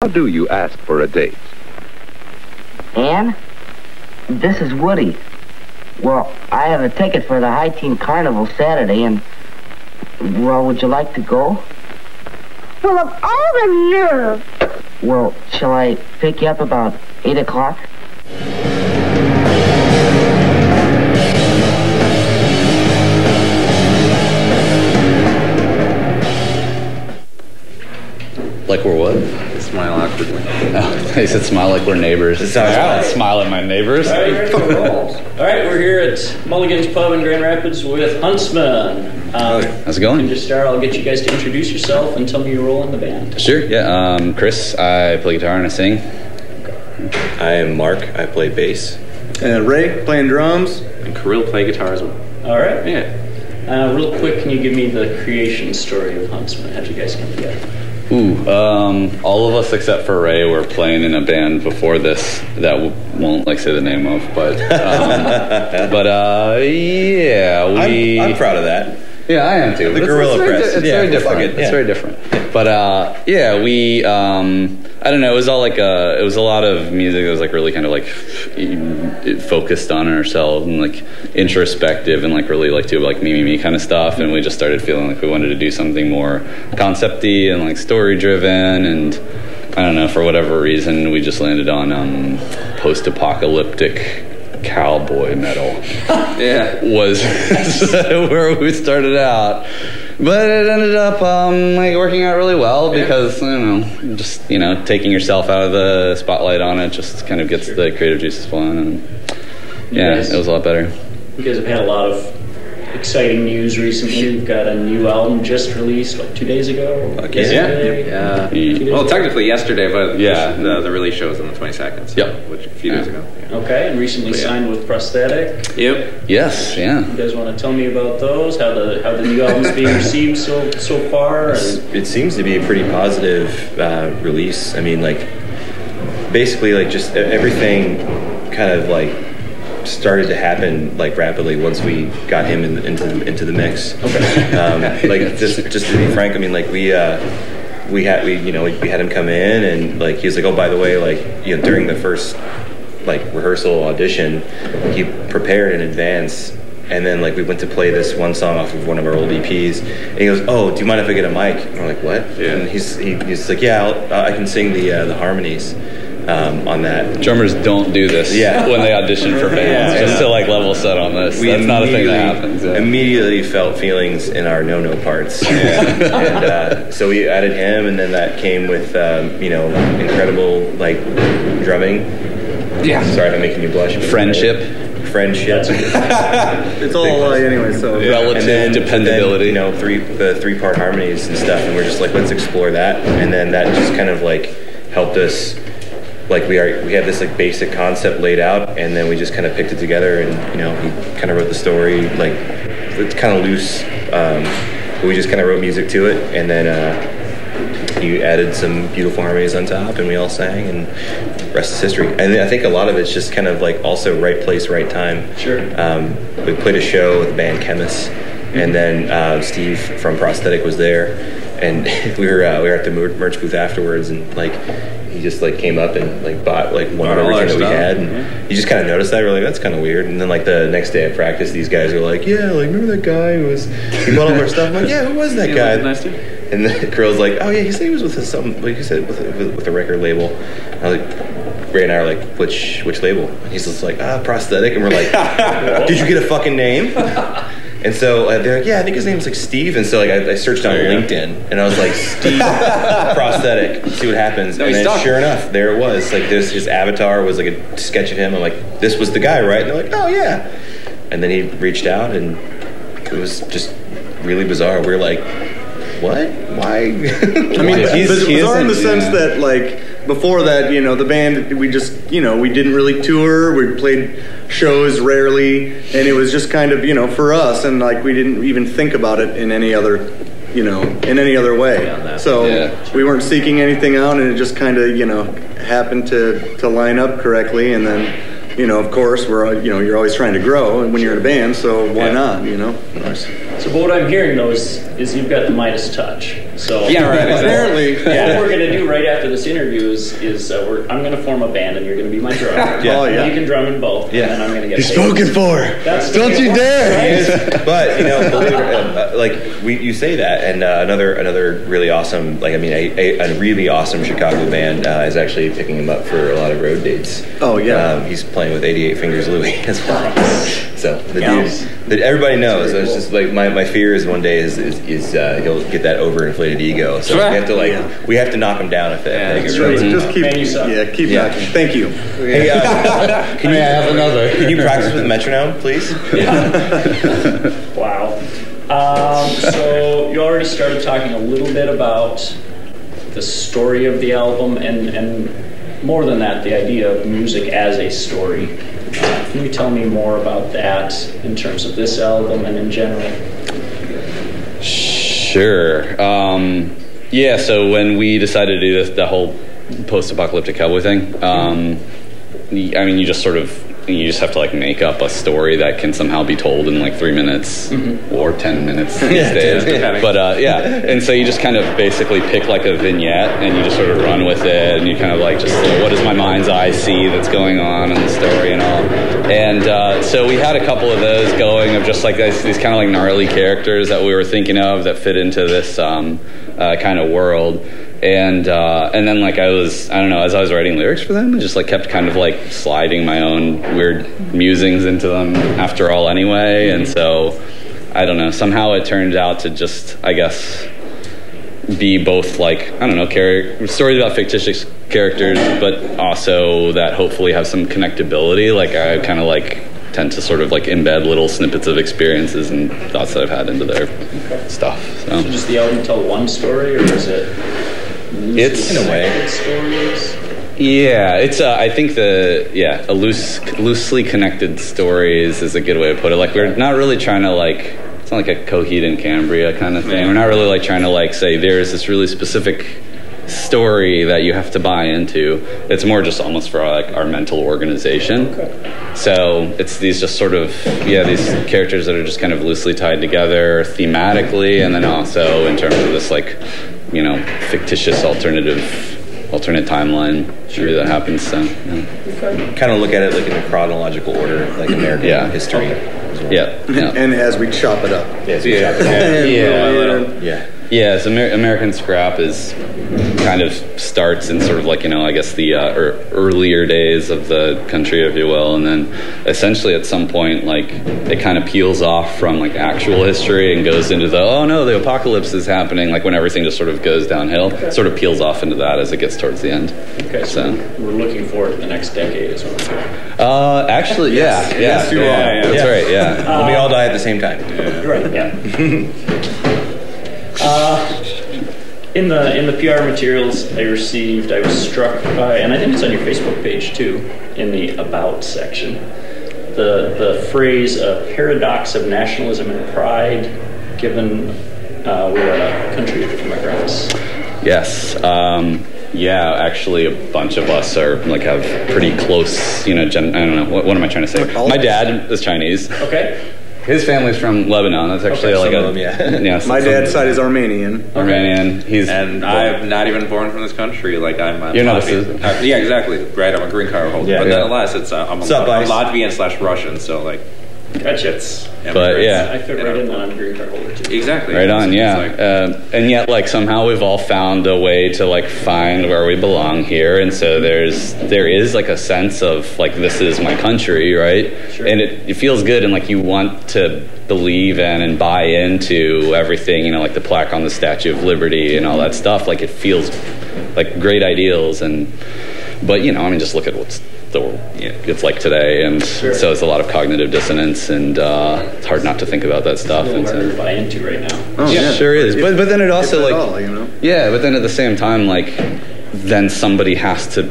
How do you ask for a date? Ann, this is Woody. Well, I have a ticket for the High Teen Carnival Saturday, and, well, would you like to go? Full of all the nerve. Well, shall I pick you up about 8 o'clock? Like we're what? Smile awkwardly. Oh, they said smile like we're neighbors. Smile at my neighbors. All right, we're here at Mulligan's Pub in Grand Rapids with Huntsmen. How's it going? And just start, I'll get you guys to introduce yourself and tell me your role in the band. Sure, yeah. Chris, I play guitar and I sing. I am Mark. I play bass. And Ray, playing drums. And Kirill, play guitar as well. All right. Yeah. Real quick, can you give me the creation story of Huntsmen? How'd you guys come together? All of us except for Ray were playing in a band before this that won't say the name of, but yeah, I'm proud of that. Yeah, I am too. The Gorilla Press. It's very different. It's very different. But yeah, we I don't know. It was all like it was a lot of music that was like really kind of like focused on ourselves and like introspective and like really like me kind of stuff. And we just started feeling like we wanted to do something more concept-y and like story driven. And I don't know, for whatever reason, we just landed on post-apocalyptic cowboy metal. Yeah, was where we started out, but it ended up like working out really well because just taking yourself out of the spotlight on it just kind of gets the creative juices flowing, and it was a lot better. You guys have had a lot of exciting news recently. You've got a new album just released, 2 days ago? Yeah. Well, technically yesterday, but the release show was on the 22nd. So, which a few days ago. Yeah. Okay, and recently signed with Prosthetic. Yep. Yes, yeah. You guys want to tell me about those? How the new album's being received so far? It seems to be a pretty positive release. I mean, like, basically, like, just everything kind of like started to happen like rapidly once we got him into the mix. Okay. Like just to be frank, I mean, like we had him come in, and like he was like, oh, by the way, like during the first like rehearsal audition, he prepared in advance, and then like we went to play this one song off of one of our old EPs, and he goes, oh, do you mind if I get a mic? And we're like, what? Yeah. And he's like, yeah, I can sing the harmonies. On that. Drummers don't do this when they audition for bands, just to like level set on this. That's not a thing that happens. Immediately felt feelings in our no-no parts. And so we added him, and then that came with, incredible like drumming. Yeah. Sorry if I'm making you blush. Friendship. It's all anyway, so relative dependability. And then, the three-part harmonies and stuff, and we're just like, let's explore that. And then that just kind of like helped us. Like we had this like basic concept laid out, and then we just kind of picked it together, and he kind of wrote the story. Like it's kind of loose, but we just kind of wrote music to it, and then he added some beautiful harmonies on top, and we all sang, and rest is history. And I think a lot of it's just kind of like also right place, right time. Sure. We played a show with the band Chemists, and then Steve from Prosthetic was there, and we were at the merch booth afterwards, and like. He just like came up and like bought like one of everything that we had, and you just kind of noticed that. We're like, that's kind of weird. And then like the next day at practice, these guys were like, yeah, like remember that guy who bought all our stuff? I'm like, yeah, who was that guy? Nice dude. And then Kirill's like, oh yeah, he said he was with something, like you said, with a record label. And I was like, Ray and I are like, which label? And he's just like, Prosthetic. And we're like, did you get a fucking name? And so they're like, yeah, I think his name's like Steve. And so like I searched on LinkedIn, and I was like, Steve Prosthetic, see what happens. And then sure enough, there it was. Like his avatar was like a sketch of him. I'm like, this was the guy, right? And they're like, oh yeah. And then he reached out, and it was just really bizarre. We were like, what? Why? I mean, it's bizarre in the sense that like before that, the band, we just, we didn't really tour. We played shows rarely, and it was just kind of, for us, and like we didn't even think about it in any other, way. So we weren't seeking anything out, and it just kind of, happened to line up correctly, and then, of course, you're always trying to grow when you're in a band, so why not, So, but what I'm hearing though is you've got the Midas touch. So Yeah, right. Apparently. what we're gonna do right after this interview is I'm gonna form a band and you're gonna be my drummer. Yeah. Oh, yeah. You can drum in both. Yeah. And then I'm gonna get He's paid. spoken for. That's Don't you dare. Right? But believe it, you say that, and another really awesome, a really awesome Chicago band is actually picking him up for a lot of road dates. Oh, yeah. He's playing with 88 Fingers Louie as well. So the Yeah. dude that everybody knows. It's just like my fear is one day is he'll get that overinflated ego. So we have to knock him down a bit. That's right. Just keep, Man, you suck. keep knocking. Thank you. Hey, can May I have another? Can you practice with metronome, please? Wow. So you already started talking a little bit about the story of the album and more than that, the idea of music as a story. Can you tell me more about that in terms of this album and in general? Sure. So when we decided to do the whole post-apocalyptic cowboy thing, you just have to make up a story that can somehow be told in 3 minutes or 10 minutes these days. But and so you just kind of basically pick a vignette and you just sort of run with it, and you kind of what does my mind's eye see that's going on in the story and all. And so we had a couple of those going of just these kind of gnarly characters that we were thinking of that fit into this kind of world. And then as I was writing lyrics for them, I just kept kind of sliding my own weird musings into them after all anyway. And so I don't know, somehow it turned out to just, I guess, be both stories about fictitious characters, but also that hopefully have some connectability. I kind of tend to sort of embed little snippets of experiences and thoughts that I've had into their stuff. So Does the album tell one story, or is it? It's in a way stories. Yeah, it's I think loosely connected stories is a good way to put it. We're not really trying to it's not a Coheed and Cambria kind of thing. We're not really trying to say there's this really specific story that you have to buy into. It's more just almost for our mental organization. Okay. So it's these just sort of these characters that are just kind of loosely tied together thematically, and then also in terms of this fictitious alternate timeline that happens. So kind of look at it in a chronological order, American history. Yeah. And as we chop it up. So American Scrap is kind of starts in sort of I guess the earlier days of the country, if you will, and then essentially at some point it kind of peels off from actual history and goes into the apocalypse is happening, when everything just sort of goes downhill. Okay. Sort of peels off into that as it gets towards the end. Okay, so we're looking forward to the next decade as well. Actually, yes, you are. That's right. Yeah, we all die at the same time. Right. Yeah. In the PR materials I received, I was struck by, and I think it's on your Facebook page too, in the About section, the phrase paradox of nationalism and pride, given we're a country of immigrants. Yes. Actually a bunch of us are have pretty close, I don't know, what am I trying to say? My dad is Chinese. Okay. His family's from Lebanon. That's actually my dad's side is Armenian. Armenian. I'm not even born from this country. You're not a citizen. Yeah, exactly. Right, I'm a green card holder. Yeah, but nonetheless, I'm Latvian / Russian. So Gotcha. But I fit right in that I'm a green card holder too. Exactly. Right on. And yet somehow we've all found a way to find where we belong here, and so there is a sense of this is my country, right? Sure. And it feels good, and you want to believe in and buy into everything, the plaque on the Statue of Liberty and all that stuff. It feels like great ideals, but just look at what's it's today, and so it's a lot of cognitive dissonance, and it's hard not to think about that stuff. It's hard to buy into right now. Oh, yeah, sure is. But then it also but then at the same time, then somebody has to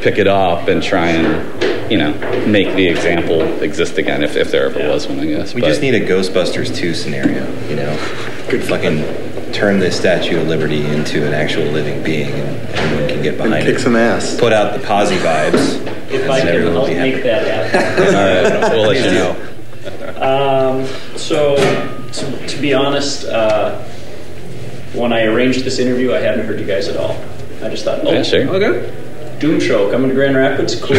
pick it up and try and make the example exist again, if there ever was one, I guess. We just need a Ghostbusters 2 scenario, Could fucking turn this Statue of Liberty into an actual living being, and everyone can get behind it. Kick some ass. Put out the posi vibes. If I can help make that happen. All right, we'll let you know. So, to be honest, when I arranged this interview, I hadn't heard you guys at all. I just thought, yeah, sure. Okay, Doom Show coming to Grand Rapids, cool.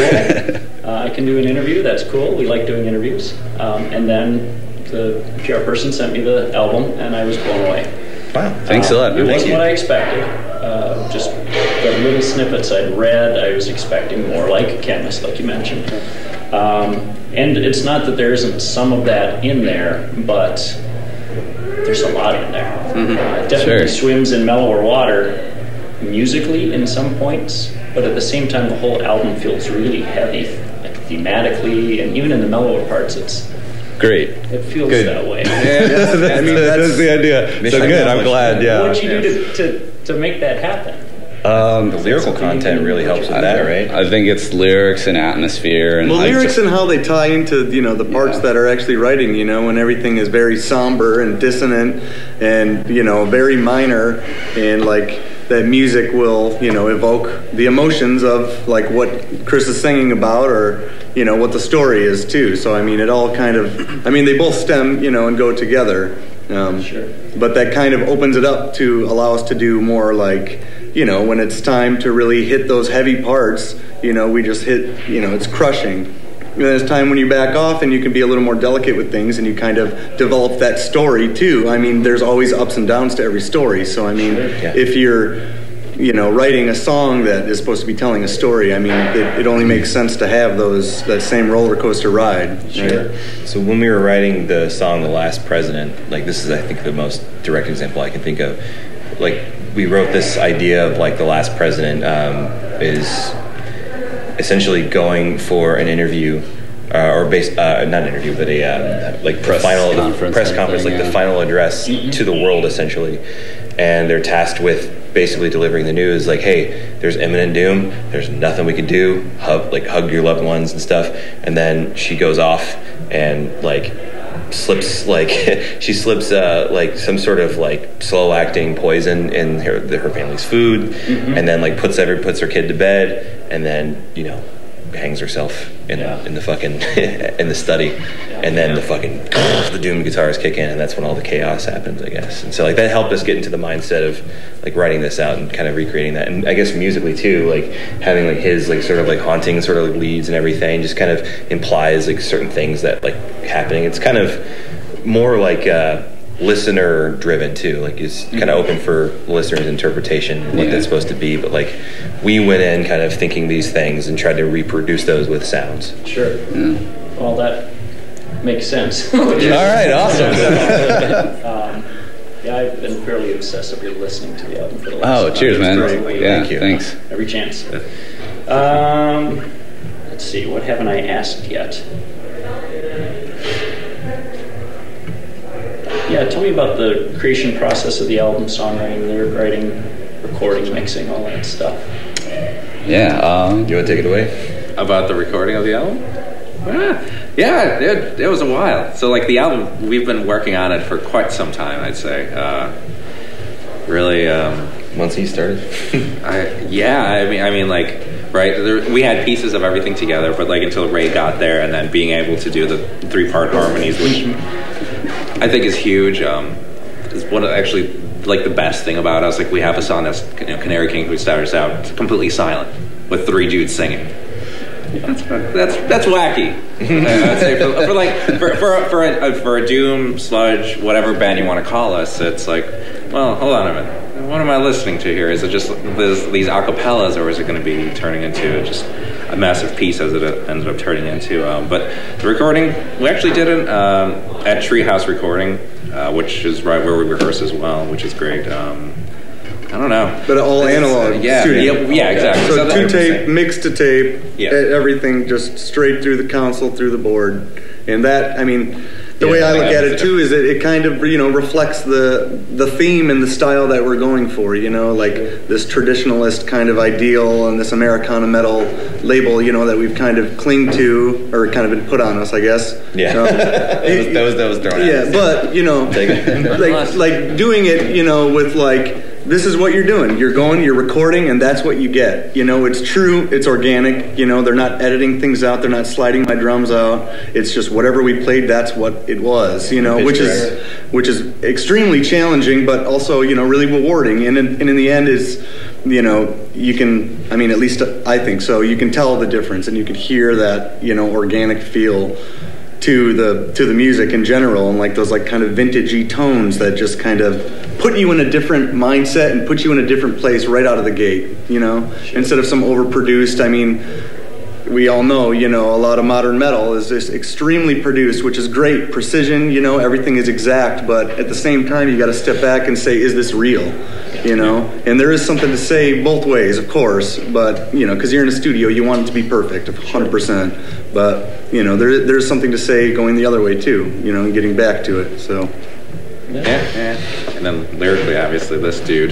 I can do an interview, that's cool. We like doing interviews. And then the PR person sent me the album, and I was blown away. Wow, thanks a lot. It wasn't what I expected. Just the little snippets I'd read, I was expecting more like a chemist, like you mentioned. And it's not that there isn't some of that in there, but there's a lot in there. It definitely swims in mellower water musically in some points, but at the same time, the whole album feels really heavy, like thematically, and even in the mellower parts, it's great. It feels that way. I mean, that's the idea. So good. I'm glad. Yeah. What'd you do to make that happen? The lyrical content really helps with that, right? I think it's lyrics and atmosphere, and lyrics and how they tie into the parts that are actually writing. When everything is very somber and dissonant, and very minor, and like that music will evoke the emotions of like what Chris is singing about, or what the story is too. So I mean, it all kind of they both stem and go together. Sure. But that kind of opens it up to allow us to do more like. When it's time to really hit those heavy parts, we just hit, it's crushing. And then it's time when you back off and you can be a little more delicate with things and you kind of develop that story too. I mean, there's always ups and downs to every story. So, I mean, if you're, writing a song that is supposed to be telling a story, I mean, it only makes sense to have that same roller coaster ride. Sure. Right? So when we were writing the song "The Last President," like this is, I think, the most direct example I can think of. Like, we wrote this idea of like the last president is essentially going for an interview, or not an interview, but a like press conference, like the final address to the world, essentially. And they're tasked with basically delivering the news, like, hey, there's imminent doom. There's nothing we could do. Hug your loved ones and stuff. And then she goes off and like. Slips she slips like some sort of like slow acting poison in her family's food, and then like puts her kid to bed, and then hangs herself in the fucking in the study, and then the doom guitars kick in, and that's when all the chaos happens, I guess. And so like that helped us get into the mindset of like writing this out and kind of recreating that, and I guess musically too, like having like his like sort of like haunting sort of like leads and everything just kind of implies like certain things that like happening. It's kind of more like listener driven too, like it's kind of open for listeners' interpretation what that's supposed to be, but like we went in kind of thinking these things and tried to reproduce those with sounds. Sure. Well, that makes sense. All right, awesome. I've been fairly obsessively listening to the album for the last cheers, man. Yeah, thank you. Thanks. Every chance. Let's see, what haven't I asked yet? Yeah, tell me about the creation process of the album, songwriting, lyric writing, recording, mixing, all that stuff. Yeah. Do you want to take it away? About the recording of the album? Yeah, it was a while. So like the album, we've been working on it for quite some time, I'd say. Really. Once he started. I mean, like, right. We had pieces of everything together, but like until Ray got there, and then being able to do the 3-part harmonies, which I think is huge. Is one of actually like the best thing about us. Like we have a song that's Canary King, who starts out completely silent with 3 dudes singing. That's wacky. I'd say for a doom, sludge, whatever band you want to call us, it's like, well, hold on a minute. What am I listening to here? Is it just these acapellas, or is it going to be turning into just a massive piece as it ended up turning into? But the recording, we actually did it at Treehouse Recording, which is right where we rehearse as well, which is great. I don't know. But all analog. Yeah, exactly. So 2 tape, mixed to tape, everything just straight through the console, through the board. And that, I mean, the way I look at it too is that it kind of, reflects the theme and the style that we're going for, like this traditionalist kind of ideal and this Americana metal label, that we've kind of clinged to, or kind of been put on us, I guess. Yeah. That was thrown at us. Yeah, but, like doing it, with like, this is what you're doing. You're going, you're recording, and that's what you get. You know, it's true, it's organic. You know, they're not editing things out, they're not sliding my drums out. It's just whatever we played, that's what it was. You know, which is extremely challenging, but also, you know, really rewarding. And in the end, is, you know, you can, I mean, at least I think so. You can tell the difference, and you can hear that, you know, organic feel to the music in general, and like those like kind of vintagey tones that just kind of put you in a different mindset and put you in a different place right out of the gate, you know, instead of some overproduced. I mean, we all know, you know, a lot of modern metal is just extremely produced, which is great, precision, you know, everything is exact, but at the same time you got to step back and say, is this real? You know, and there is something to say both ways, of course, but, you know, because you're in a studio, you want it to be perfect, 100%, but, you know, there's something to say going the other way too, you know, and getting back to it, so. Yeah. And then lyrically, obviously, this dude.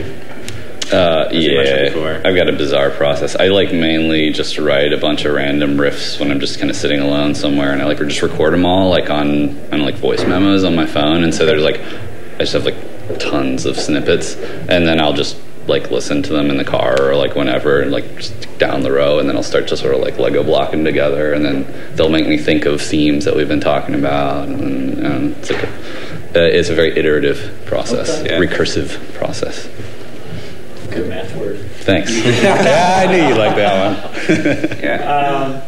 Yeah, I've got a bizarre process. I like mainly just write a bunch of random riffs when I'm just kind of sitting alone somewhere, and I like just record them all like on like voice memos on my phone, and so there's like, I just have like tons of snippets, and then I'll just like listen to them in the car or like whenever, and like just down the row, and then I'll start to sort of like Lego block them together, and then they'll make me think of themes that we've been talking about, and it's like it's a very iterative process, recursive process. Good math word. Thanks. Yeah, I knew you'd like that one. Yeah.